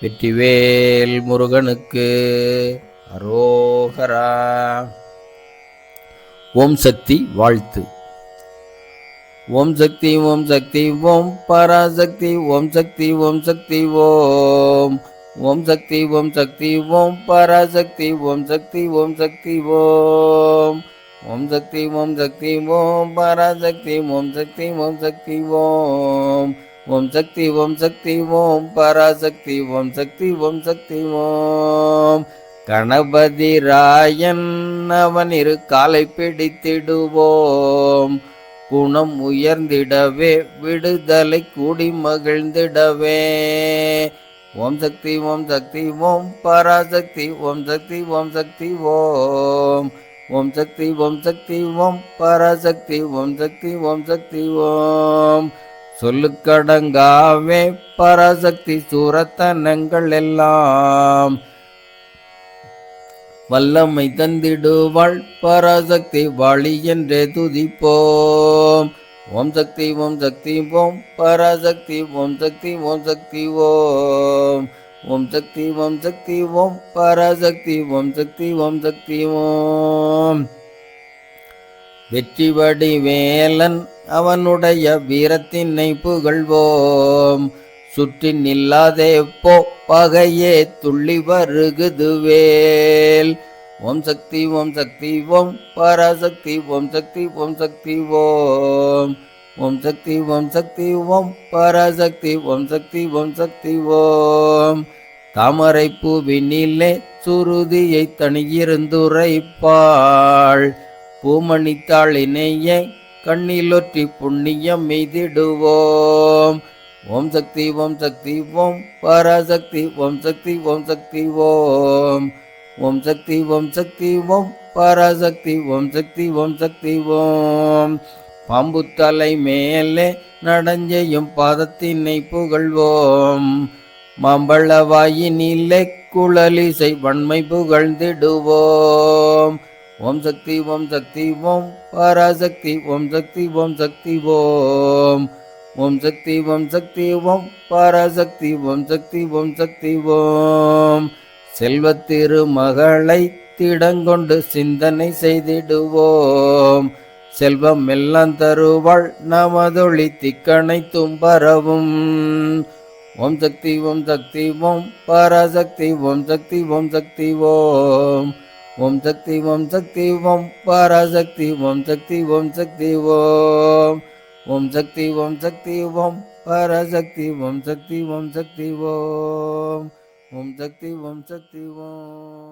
வெற்றிவேல் முருகனுக்கு அரோகரா. ஓம் சக்தி வாழ்த்து. ஓம் சக்தி ஓம் சக்தி ஓம் பராசக்தி ஓம் சக்தி ஓம் சக்தி ஓம். ஓம் சக்தி ஓம் சக்தி ஓம் பராசக்தி ஓம் சக்தி ஓம் சக்தி ஓம். ஓம் சக்தி ஓம் சக்தி ஓம் பராசக்தி ஓம் சக்தி ஓம் சக்தி ஓம். ஓம் சக்தி ஓம் சக்தி ஓம் பராசக்தி ஓம் சக்தி ஓம் சக்தி ஓம். கணபதி ராயன் அவன் இரு காலை பிடித்திடுவோம். குணம் உயர்ந்திடவே விடுதலை கூடி மகிழ்ந்திடவே. ஓம் சக்தி ஓம் சக்தி ஓம் பராசக்தி ஓம் சக்தி ஓம் சக்தி ஓம். ஓம் சக்தி ஓம் சக்தி ஓம் பராசக்தி ஓம் சக்தி ஓம் சக்தி ஓம். சொல்லுக்கடங்காவே பராசக்தி சூரத்தனங்கள் எல்லாம் வல்லமை தந்திடுவாள் பராசக்தி வாழி என்றே துதிப்போம். ஓம் சக்தி ஓம் சக்தி ஓம் பராசக்தி ஓம் சக்தி ஓம் சக்தி ஓம். ஓம் சக்தி ஓம் சக்தி ஓம் பராசக்தி ஓம் சக்தி ஓம் சக்தி ஓம். வெற்றி வடிவேலன் அவனுடைய வீரத்தினை புகழ்வோம். சுற்றி நில்லாதே போ பகையே துள்ளி வருகுதுவேல். ஓம் சக்தி ஓம் சக்தி ஓம் பராசக்தி ஓம் சக்தி ஓம் சக்தி ஓம். ஓம் சக்தி ஓம் சக்தி ஓம் பராசக்தி ஓம் சக்தி ஓம் சக்தி ஓம். தாமரை பூவினிலே சுருதியை தனியிருந்துரைப்பாள். பூமணித்தாளினையே கண்ணிலொற்றி புண்ணியம் மெய்திடுவோம். ஓம் சக்தி ஓம் சக்தி ஓம் பராசக்தி ஓம் சக்தி ஓம் சக்தி ஓம். ஓம் சக்தி ஓம் சக்தி ஓம் பராசக்தி ஓம் சக்தி ஓம் சக்தி ஓம். பாம்பு தலை மேலே நடஞ்செய்யும் பாதத்தினை புகழ்வோம். மாம்பழ வாயினிலே குழலிசை வன்மை புகழ்ந்திடுவோம். ஓம் சக்தி ஓம் சக்தி ஓம் பராசக்தி ஓம் சக்தி ஓம் சக்தி ஓம். ஓம் சக்தி ஓம் சக்தி ஓம் பராசக்தி ஓம் சக்தி ஓம் சக்தி ஓம். செல்வத்திருமகளை திடங்கொண்டு சிந்தனை செய்திடுவோம். செல்வம் எல்லாம் தருவாள் நமதொளி திக்கனை தும்பரவும். ஓம் சக்தி ஓம் சக்தி ஓம் பராசக்தி ஓம் சக்தி ஓம் சக்தி ஓம். ஓம் சக்தி ஓம் சக்தி ஓம் பராசக்தி ஓம் சக்தி ஓம் சக்தி ஓம். ஓம் சக்தி ஓம் சக்தி ஓம் பராசக்தி ஓம் சக்தி ஓம் சக்தி ஓம். ஓம் சக்தி ஓம் சக்தி ஓம்.